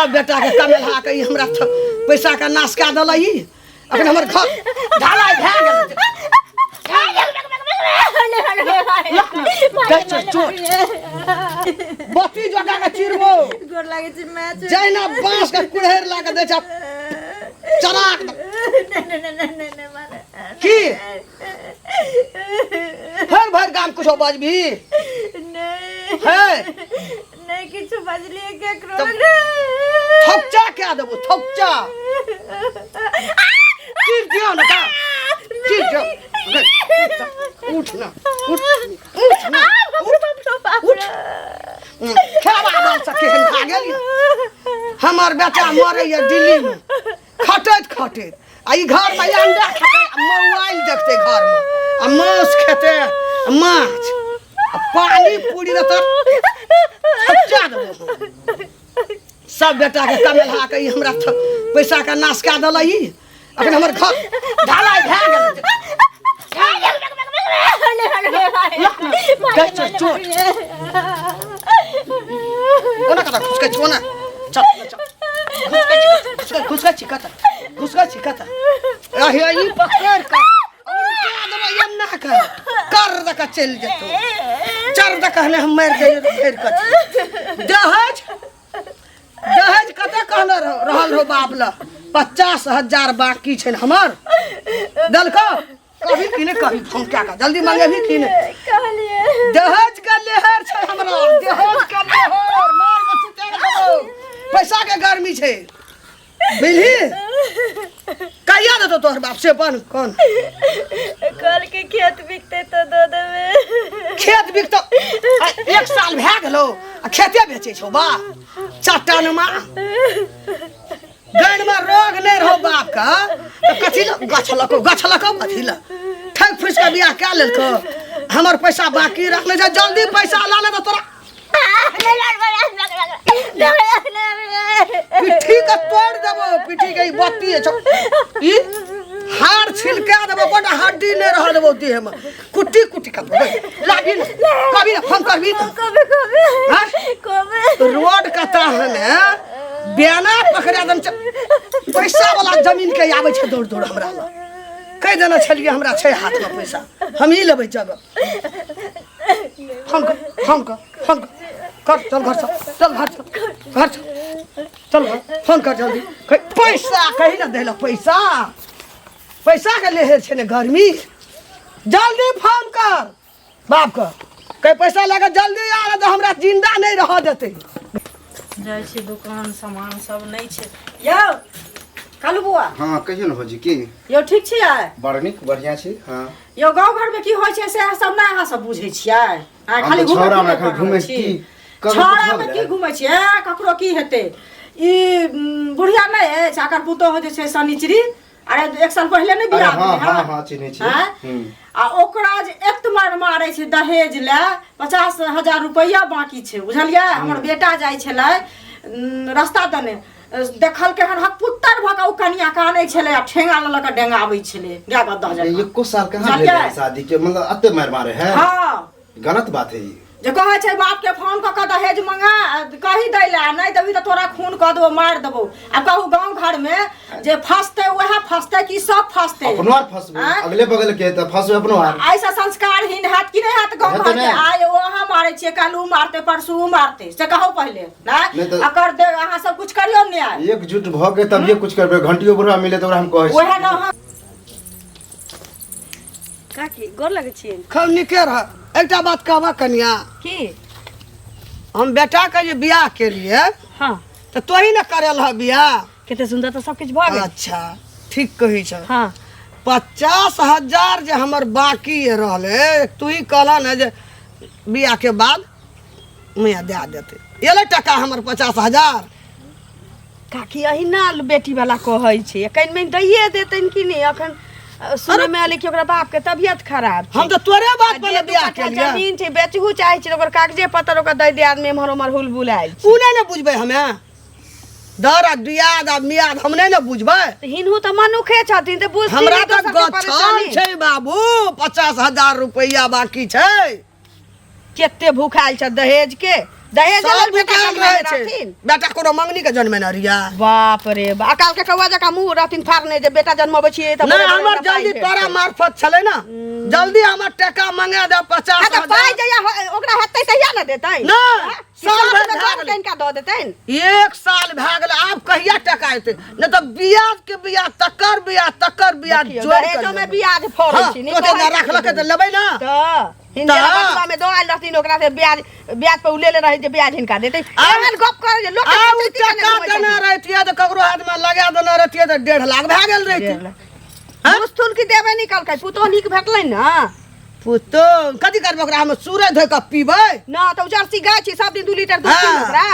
सब बेटा के कमेला के हमरा पैसा का नाश का दल अपन हमर घर ढालाई भए गेल बत्ती जगा के चिरबो गोर लागे छी मैच जैना बांस के कुड़हेर ला के दे छ चराक नहीं मारे की हर भर गाम कुछ बजबी नहीं है नहीं किछु बजलिए के करो थपचा क्या देबो थपचा चिर दियो ना का चिर दियो उठ ना उठ ना खेबा बाल सके खा गेल हमर बेटा मरे ये दिल्ली में खटैत खटैत आ ई घर में अंडा खेते मोबाइल देखते घर में आ मांस खेते माछ पानी पूरी तो खच्चा देबो सब बेटा के कमेला के हमरा पैसा का नाश का दल अपन हमर घर ढालाई भए गेल ओना कता खुसके छोना चल चल खुसके चिकता आही ई पकड़ का और क्या दबा यन्ना का कर द का चल जतो चर द कहले हम मर गए फेर कर दहेज कते कहले रहल हो बाप ला 50,000 बाकी छै हमर दलको कभी किने कभी फोन क्या का जल्दी मांगे भी किने कहलिए दहेज का लेहर छै हमरा दहेज का लेहर मार के सुते देबो पैसा के गर्मी छै बिल्ही कहिया देतो तोहर बाप से बन कौन कल के खेत बिकते तो दे देबे खेत बिकतो 1 साल भए गेलो आ खेते बेचे छौ बा चट्टानमा गण में रोग नहीं रहो बाप का तो कथी गछलको कथी ला ठग फुस के बियाह क्या लेलको हमर पैसा बाकी रख ले जा जल्दी पैसा ला ले तो तोरा पिठी का तोड़ देबो पिठी के बत्ती है ई हार छिलका देबो बड़ा हड्डी नहीं रह देबो देह में कुट्टी कर देबो लागी ना कभी ना फोन करबी कभी रोड कता है ना बेना पकड़ा दम पैसा वाला जमीन के आवे छै दौड़ दौड़ हमरा ल कह देना छलिए हमरा छै हाथ में पैसा हम ही लेबै जगह फोन कर चल घर चल फोन कर जल्दी पैसा कही ना देला पैसा के लेहे छै ने गर्मी जल्दी फोन कर बाप का कह पैसा लेके जल्दी आ रहा तो हमरा जिंदा नहीं रह देते जाय छी दुकान सामान सब नहीं छै यो कालू बुआ हां कहियो न होजी की यो ठीक छियै बड़ नीक बढ़िया छी हां यो गांव घर में की होय छै से सब ना अहाँ सब बुझै छियै आ खाली छौरा में खाली घुमै छी छौरा में की घुमै छियै ककरो की हेतै ई बुढ़िया नै है चाकर पुतो हो जे छै शनिचरी अरे 1 साल पहले नहीं बियाह भेलै हां चिन्है छी आ ओकरा जे एक मार मारै छै दहेज ले 50,000 रुपया बाकी छै बुझलियै हमर बेटा जाय छलै रास्ता दने देखल के हन हक पुत्तर भका उ कनिया कानै छलै आ ठेंगा ल ल के डेंगाबै छलै गाय गद्दा जा 1 साल कहां भेलै शादी के मतलब अत्ते मार मारे है हां गलत बात है जे कहै छै बाप के फोन क के दहेज मंगा कहि दै ला नहीं देबी त तोरा खून क देबो मार देबो आ कहू गांव घर में जे फसते वह फसते की सब फसते अपनोर फसबे अगले बगल के त फसबे अपनोर ऐसा संस्कारहीन हाथ की नहीं हाथ गांव घर में आय वहां मारे छे कालू मारते परसू मारते से कहो पहले ना अकर दे अहां सब कुछ करियो नहीं एकजुट भ के तब ये कुछ करबे घंटियो बुढ़ा मिले त हम कहै ओहे न काकी गोर लगे छी खल निके रह एकटा बात कहबा कनिया की हम बेटा के जे बियाह के लिए हां तो तोही न करल ह बियाह केते सुंदर तो सब कुछ भ गेल अच्छा ठीक कही छ हां 50,000 जे हमर बाकी रहले तू ही कहला न जे बियाह के बाद मैं दे देते एले टका हमर 50,000 काकी यही ना बेटी वाला कहै छै कहीं में दैए देतन कि नहीं अखन सुने में आले कि ओकरा बाप के तबियत खराब छै हम तो तोरे बात पर बियाह के लिए जमीन छै बेचहु चाहे छै ओकर कागजे पत्तर ओकर दे दे आदमी हमर हमर हुलबुल आइल उ नै न बुझबै हमें दर दियाद आ मियाद हम नै न बुझबै हिनहु त मनुखे छथिन त बुझ हमरा त गछल छै बाबू 50,000 रुपया बाकी छै केते भूखाइल छ दहेज के दहेज सब लेल बेटा बुकाल जन्मे रहे छै रहथिन। बेटा कोनो मंगनी के जन्मे न रिया बाप रे बा अकाल के कौआ जका मुंह रहथिन फाड़ने जे बेटा जन्मबै छियै त नहीं हमर जल्दी तोरा मार्फत छले ना जल्दी हमर टका मंगा दे 50,000 पाई जया ओकरा हेतै तहिया न देतै ना साल साल में भर दर कनिका दऽ देतैन 1 साल भए गेल आब कहिया टका एतै न त बियाज के बियाज तकर बियाज जोड़ दहेजो में बियाज फोड़ै छी तो ते रखलक त लेबै ना त हिंदा बटुआ में दौड़ाइल रहथिन ओकरा से ब्याज पे उलेले रहे जे ब्याज हिनका देतै एहन गप करे जे लोक आ उ टका देना रहतिए त ककरो हाथ में लगा देना रहतिए त 1.5 लाख भए गेल रहतिए मुस्तुल की देबे निकलकै पुतो नीक भेटलै न पुतो कथि करबै ओकरा हम सूरज धोइ क पीबै ना त जर्सी गाय छी सब दिन 2 लीटर दूध पी ओकरा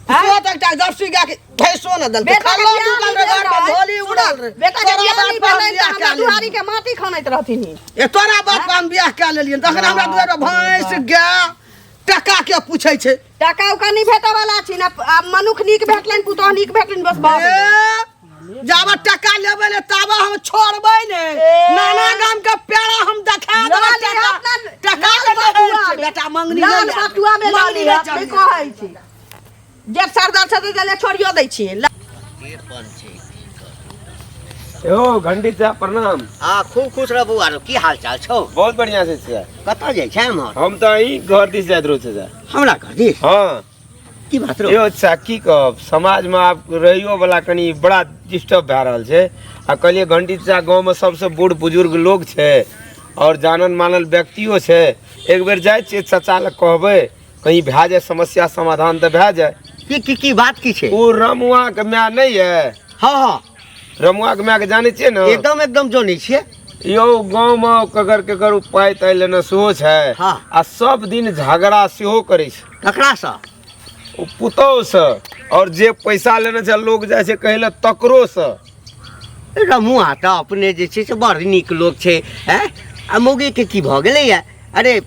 सो तक जर्सी गाय के भैंसो न दल बेटा खालो दुकान रे घर में धोली उड़ल रे बेटा के बियाह नहीं भेलै त हमरा दुआरी के माटी खनैत रहथिन ए तोरा बाप हम बियाह कए लेलियन तखन हमरा दुआरे भैंस गाय टका के पूछै छै टका उका नहीं भेटै वाला छी ना मनुख नीक भेटलैन पुतो नीक भेटलैन बस बात जाबा टका लेबै ले ताबा हम छोड़बै ने नाना गाम के पेड़ा हम देखा देबै टका बेटा मंगनी लाल बटुआ में लाली है कहै छी जे सरदार से दे छोड़ियो दै छी ओ घंटी चा प्रणाम। हाँ खूब खुश रह बउआ रो की हाल चाल छौ बहुत बढ़िया से छै। कतऽ जाइ छै हम तो ई घर दिस जाइत रहै छै। हमरा घर दिस हाँ की बात रो यो अच्छा की कहब समाज में आप रहियो वाला कनी बड़ा डिस्टर्ब भए रहल छै आ कहलिए घंटी चा गांव में सबसे बूढ़ बुजुर्ग लोग छै और जानल मानल व्यक्तियो छै एक बेर जाय छियै चाचा लग कहबै कहीं भए जाए समस्या समाधान तो भए जाए की बात की छै ओ रमुआ के माय नहीं है हाँ हाँ रमुआ के माय के जाने छियै ना एकदम जानै छियै यो गांव में ककर उपाय तय लेना सेहो छै हाँ। आ सब दिन झगड़ा सेहो करे छै ककरा सँ ओ पुतौह से और जे पैसा लेने छै लोग जाय छै कहले तकरो से रमुआ तऽ अपने जे छै से बड़ नीक लोग छै हैं आ मौगी के की भऽ गेलैया अरे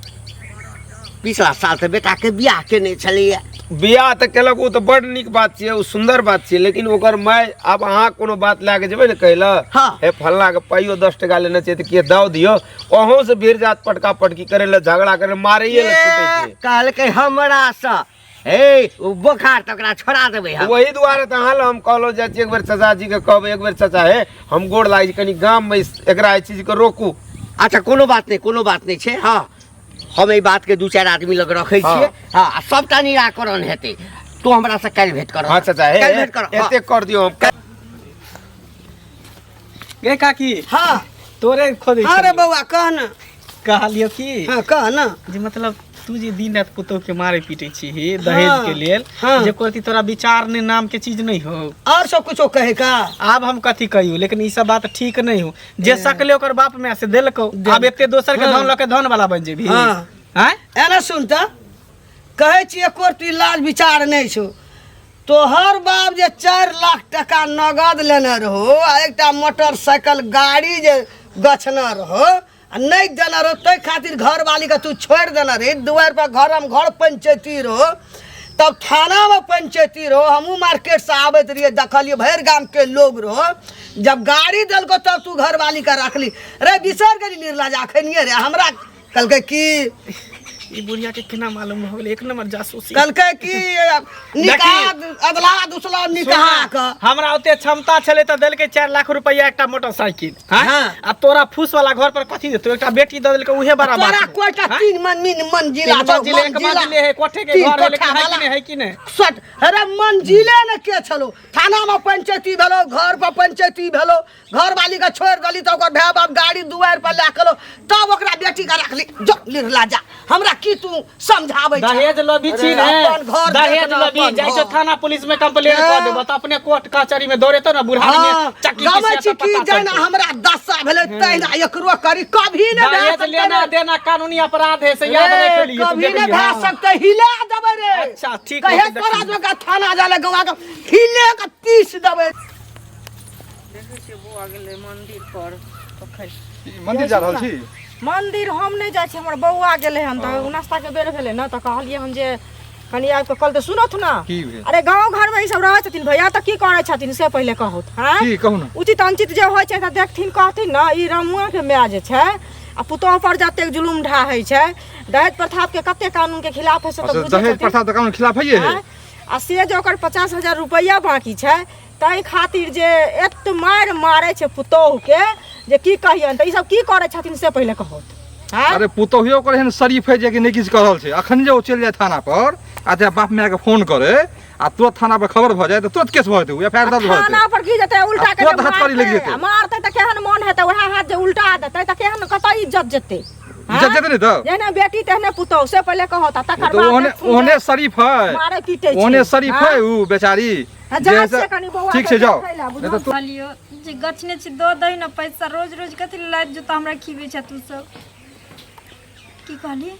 पिछला साल तऽ बेटा के बियाह केने छलैया बियाह तऽ केलक ओ तऽ बड़ नीक बात छियै ओ सुंदर बात छियै लेकिन ओकर माय आब अहाँ कोनो बात लए के जेबै ने कहले हाँ। हे फल्ला के पाइयो 10 टका लेने छै तऽ के दऽ दियो अहों से भीड़ जात पटका पटकी करे ले झगड़ा करे मारैये ले छूटे छै कहलकै हमरा सँ हे ओ बोखार तऽ ओकरा छोड़ा देबै हम वही दुआरे तऽ अहाँ हम कहलो जाइ छी एक बेर चाचा जी के कहबै एक बेर चाचा हे हम गोड़ लागै छी कनी गाम में एकरा एहि चीज के रोकू अच्छा कोनो बात नहीं छै हाँ हम एहि बात के 2-4 आदमी लग रखै छियै हाँ सबटा निराकरण हेतै तो हमरा से काल्हि भेंट कर हाँ चाचा हे काल्हि भेंट कर एते कर दियो हम गे काकी हां तोरे खोदै छै अरे बौआ कह न कहलियो की हां कह न जे मतलब तू जे दिन रात पुतोह के मारे पीटे छी दहेज के लेल हाँ। जे कोती तोरा विचार ने नाम के चीज नहीं हो और सब कुछ कहे का आब हम कथी कहियो लेकिन ई सब बात ठीक नहीं हो जे सकले ओकर बाप में से देलको अब एते दोसर के धन लके धन वाला बन जेबी हाँ। हैं एना सुन त कहे छी एको लाज विचार नहीं छो तोहर बाप जे 4 लाख टका नगद लेने रहो आ एकटा मोटरसाइकिल गाड़ी जे गछना रहो आ नहीं देना रहो तै खातिर घर वाली के तू छोड़ देना रे दुआर पर घर पंचायती रहो तब थाना में पंचायती रहो हमू मार्केट से आबत रहिए देखलिए भर गांव के लोग रहो जब गाड़ी दलको तब तू घर वाली का रखली रे बिसर गली निर्लज अखनिए रे हमरा कल की ई बुढ़िया के केना मालूम हो गेल एक नंबर जासूसी कलकै की निकाह अदला दूसरा निकाह का हमरा ओते क्षमता छले त देलके 4 लाख रुपया एकटा मोटरसाइकिल हाँ। आ तोरा फूस वाला घर पर कथी देतो एकटा बेटी द देलके उहे बड़ा बात तोरा है। कोइटा हाँ? 3 मंजिला मंजिले एक मंजिले है कोठे के घर है लेकिन है कि नहीं सट अरे मंजिले न के छलो थाना में पंचायती भेलो घर पर पंचायती भेलो घर वाली का छोड़ दली तो ओकर भाई बाप गाड़ी दुआर पर लाकलो तब ओकरा बेटी का रखली जो लिरला जा हमरा की तू समझाबै छ दहेज लबी छी ने दहेज लबी जाय छो थाना पुलिस में कंप्लेंट कर देबो त अपने कोर्ट कचहरी में दौड़ेतो ना बुढ़ानी में चक्की गामै छी की जाना हमरा दशा भेलै तैना एकरो करी कभी न दहेज लेना देना कानूनी अपराध है से याद रख लियो कभी न भए सकते हिला देबै रे अच्छा ठीक कहे है तोरा जो का थाना जाले गवा के हिले के 30 देबै मंदिर जा रहल छी मंदिर हम नहीं जाय छी हमर बौआ गेले हन त नाश्ता के बेर भेले न त कहलिए हम जे कनी आब के कल त सुनत ना अरे गांव घर में ई सब रहै छथिन भैया त की करै छथिन से पहिले कहत हां की कहू ना उचित अनुचित जे होय छै त देखथिन कहथिन न ई रमुआ के माय जे छै आ पुतोह पर जतेक जुलुम ढा होइ छै दहेज प्रथा के कते कानून के खिलाफ है से तो दहेज प्रथा तो कानून खिलाफ है आ से जे ओकर 50,000 रुपया बाकी छै ताहि खातिर जे एत मारै छै पुतोह के जे की कहियन त ई सब की करै छथिन से पहिले कहत। अरे पुतोहियो कर एहन शरीफ है जे कि नहीं किछ कर रहल छै। अखन जे ओ चलि जाए थाना पर आ ते बाप माय के फोन करे आ तुरंत थाना पर खबर भ जाए त तुरंत केस भ जेतै, एफआईआर दर्ज भ जेतै। थाना पर की जेतै उल्टा के तुरंत हथकड़ी लग जेतै। मारतै त केहन मन हेतै, ओहा हाथ जे उल्टा देतै त केहन कतऽ इज्जत जेतै। इज्जत जेतै नहीं त जेना बेटी तेहने पुतोह से पहिले कहता तकर तो बाद ओहने शरीफ है, मारे पीटे छै ओहने शरीफ है उ बेचारी। जांच से कनी बौआ ठीक के छै जाओ। देखै ला, नहीं तो तू कहलियो जे गछने छी दो दही न पैसा, रोज रोज कथी लाइट जूता हमरा खीबे छ तू सब। की कहली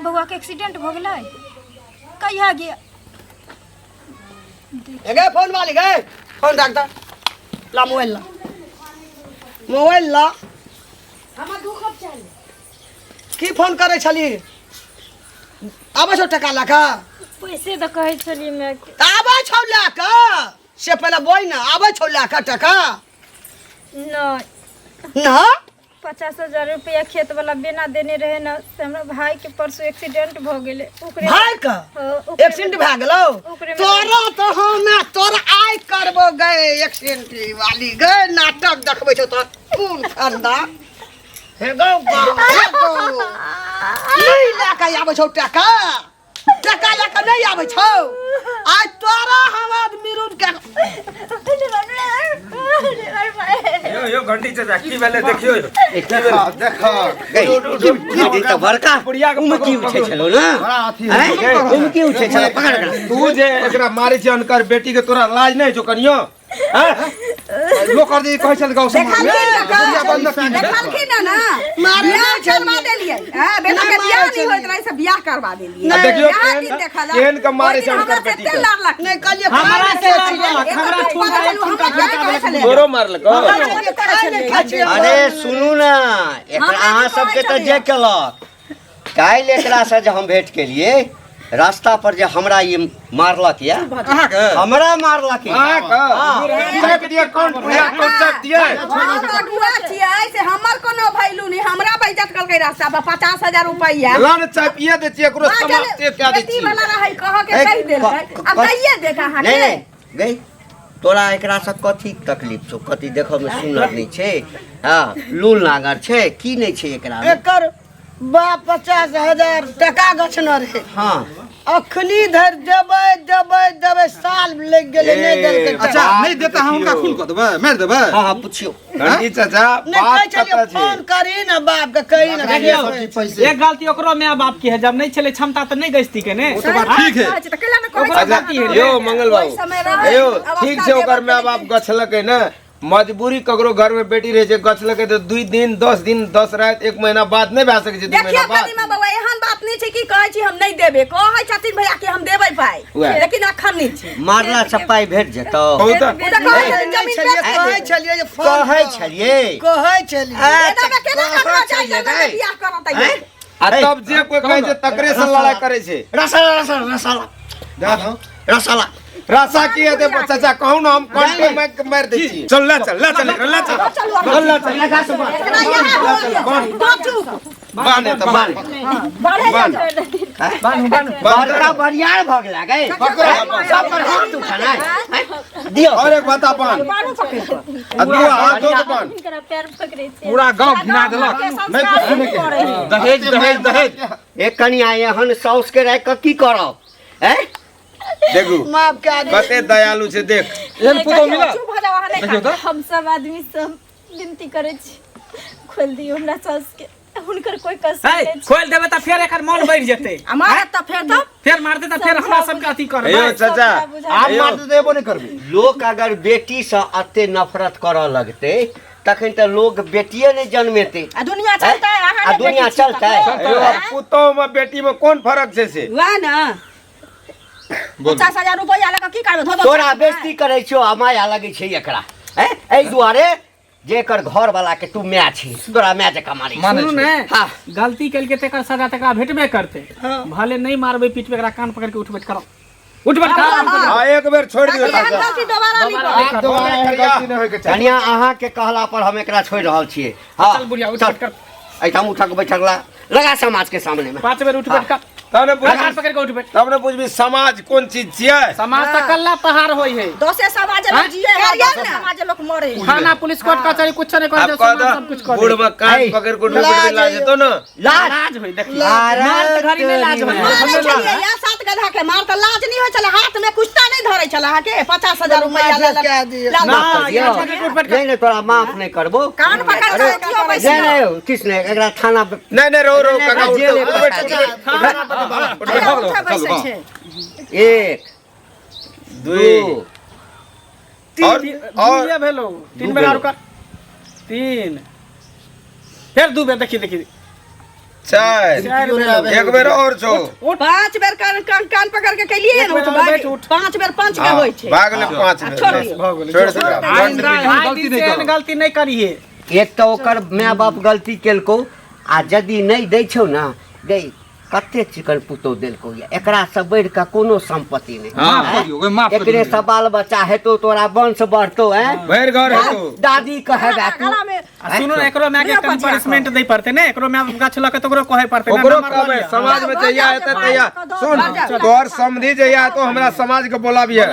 बौआ के एक्सीडेंट भ गेलै कहिया गया गे फोन वाली गे फोन रख दे, ला मोबाइल ला, मोबाइल ला। हमर दुख चाहिए की फोन करे छली? आबै छौ टका ला का? पैसे तो कहै छली मैं आबै छौ ला का? से पहले बोल ना, आबै छौ ला का टका? नहीं ना 50,000 रुपया खेत वाला बेना देने रहे ना से हमरा भाई के परसों एक्सीडेंट भ गेले ओकरे भाई का ओकरे एक्सीडेंट भए गेलो? ओकरे में- तोरा तो हमे तोरा आइ करबो गए एक्सीडेंट वाली गे नाटक देखबै छौ तो खून खंदा हे गो हे गो नहीं लेके आबै छौ टका, टका लेके नहीं आबै छौ। आज तोरा हमर मिरुन के यो घंटी चाचा की भेले देखियो देखा ई त बड़का उमे की उठे छलो ना बड़ा अथी है। हैं उमे की उठे छलो पकड़ के तू जे एकरा मारे छै अनकर बेटी के तोरा लाज नहीं छौ कनियो? लोग कर दे कहै छल गांव समाज में दुनिया बंद की देखलखिन ना मारना करवा देलियै। हां बेटा के बियाह नहीं होइत रहे से बियाह करवा देलियै। आ देखियो यहाँ दिन देखा जा। केहन के मारे छै अनकर बेटी के? नहीं कहलिए हमरा से हमरा ठुमका तोरो मारलक? अरे सुनू ना एकरा अहाँ सबके त जे केलक काल्हि एकरा से जे हम भेंट केलिए रास्ता पर जे हमरा ये मारलक या अहाँ के हमरा मारलक या हां का चेक दिए अकाउंट पूरा चेक दिए बुआ छियै से हमर कोनो भैलू नहीं, हमरा बेइज्जत करके रास्ता पर 50,000 रुपया लान चाहिए दे छिए एकरो समाप्त क्या दे बेटी छी? वाला रहे कह के कहि देलकै। अब कहिए देख अहाँ नहीं के नहीं गई तोरा एकरा से कथी तकलीफ छौ, कथी देखो में सुनर नहीं छे, हां लूल नागर छे की नहीं छे एकरा में? एकर बाप 50,000 टका गछना रहे। हां अखनी धर देबै देबै देबै साल लग गेलै नहीं देलकै। अच्छा नहीं देता हम उनका खून कर देबे मार देबे। हां हां पूछियो घंटी चाचा नहीं बात कहै छलियै कतऽ छै? फोन करी ना बाप के कही ना देखियो एक गलती ओकरो माय बाप की है, जब नहीं चले क्षमता तो नहीं गस्ती के ने। वो तो बात ठीक है। त केला न कहै ओकरा छै गलती है यो मंगल ओइ समय बाबू रहै, यो अवस्था ठीक छै ओकर जे माय बाप गछलकै ना, मजबूरी ककरो घर में बेटी रहे छै गछलकै तो 2 दिन 10 रात 1 महीना बाद नहीं भए सकै छै, 2 देखिए महीना बाद। कदीमा बाबा एहन बात नहीं छै कि कहै छी हम नहीं देबे, कहै छथिन भैया कि हम देबै पाई उएह। लेकिन अखन नहीं छै। मारला छपाई भेट जेतौ बहुत ओ त कहै छथिन जमीन छलियै बेच कहै छलियै जे फोन कहै छलिए कहै छलियै एना में केना करना चाहिए ना बियाह करत है। आ तब जे कोई कहै छै तकरे से लड़ाई करे छै। रसाला रसाला रसाला जा दो रसाला रासा की है दे चाचा कहू ना हम कौन पे मार दे छी। चल ले चल ले चल ले चल चलू एकरा यहाँ बाने त बाने बढ़े बान। बड़का बरियार भ गेला गए सब पर हाथ उठाना दियो और एक बता पान अदुआ हाथ धो के पान इनकरा पैर पकड़े छै पूरा गांव घिना देलक। नहीं कुछ सुने के दहेज दहेज दहेज एक कनिया एहन साउस के रह के की करब हैं देखू माफ के आदमी कते दयालु छै देख। एहन पुतो मिला चुप हो जाओ हने देखियो त हम सब आदमी सब विनती करे छी खोल दियो हमरा सास के, हुनकर कोई कष्ट है नहीं छै। खोल देबे त फेर एकर मन बढ़ जेतै, हमारा त फेर मारते त फेर हमरा सब के अथी करबै। अयो चाचा आप मार तो देबो नहीं करबे। लोग अगर बेटी से अते नफरत करऽ लगते तखन त लोग बेटिए नहीं जन्मेते आ दुनिया चलता है आ दुनिया चलता है अयो पुतो में बेटी में कौन फर्क छै से? वाह ना 50,000 रुपया लगा की करबे धो तोरा बेइज्जती करे छो आ माया लगे छै एकरा हैं एहि दुआरे जेकर घर वाला के तू माय छी तोरा माय जका मारी सुनू ने हाँ। गलती कल के तेकर सजा तकरा भेटबे करते, भले नहीं मारबे पीटबे एकरा कान पकड़ के उठबैठ करो उठबैठ करो। हां एक बेर छोड़ दियो एहन चाचा गलती दोबारा नहीं करे। आप दोबारा एहन गलती नहीं होय के चाही। कनिया अहाँ के कहला पर हम एकरा छोड़ रहल छियै हाँ चल बुढ़िया चल उठबैठ कर। ऐठम उठक बैठक लगा समाज के सामने में 5 बेर उठ बैठ का तब ने लगान पूछ पकड़ के उठ बैठ तब ने पूछबी समाज कोन चीज छियै समाज त कल्ला पहाड़ होई है दोसे समाज लोग जिए समाज लोग मरे थाना पुलिस कोर्ट कचहरी कुछ नहीं कर आप दे कह समाज सब कुछ कर बूढ़ दे में कान पकड़ को ढूंढ ला जेतो ना लाज होई देखी मार त घरी में लाज होई मारे छलिए या 7 गधा के मार त लाज नहीं हो चला हाथ में कुछता नहीं धरे चला के 50,000 रुपया ले नहीं तोरा माफ नहीं करबो कान पकड़ के क्यों बैठ नहीं किसने एकरा थाना पे नहीं नहीं रो रो काका जेल उठ उठा बैसे छे 1 2 और ये भेलो 3 बेर और कर 3 फिर 2 बेर देखी देखी 4 एक बेर और छो 5 बेर कान पकड़ के कलिए ना बैठ उठ 5 बेर 5 के होय छे भाग ले 5 छोड़ बेर दियो। छोड़ दे आइंदा गलती नहीं करो। गलती नहीं करिए एक तो ओकर माय बाप गलती केलको आ यदि नहीं दै छौ ना दे कते चिकन पुतो देलको ये एकरा से बढ़ के कोनो संपत्ति नहीं माफ करियो ओए माफ एकरे करियो से बाल बच्चा हेतो तोरा वंश बढ़तो है भैर घर है तू दादी कहेगा तू गला में सुनो ना एकरो में के कम पनिशमेंट दे पड़ते ने एकरो में गाछ लके तो ओकरो कहे पड़ते ओकरो कहबे समाज में जइया हेते तइया सुन तोर समधी जइया तो हमरा समाज के बोलाबिए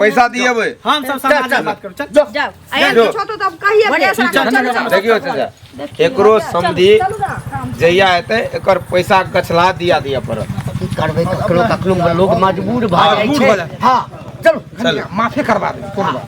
पैसा दिएबे हम सब समाज में बात करो चल जाओ आया पूछो तो तब कहिए देखियो चाचा एकरो समधी जइया हेते एकर पैसा गछला दिया पर करबे कखनो कखनो लोग मजबूर भ जाय मजबूर भ छै जाय। हां चलो चल माफे करवा दे कोनो बात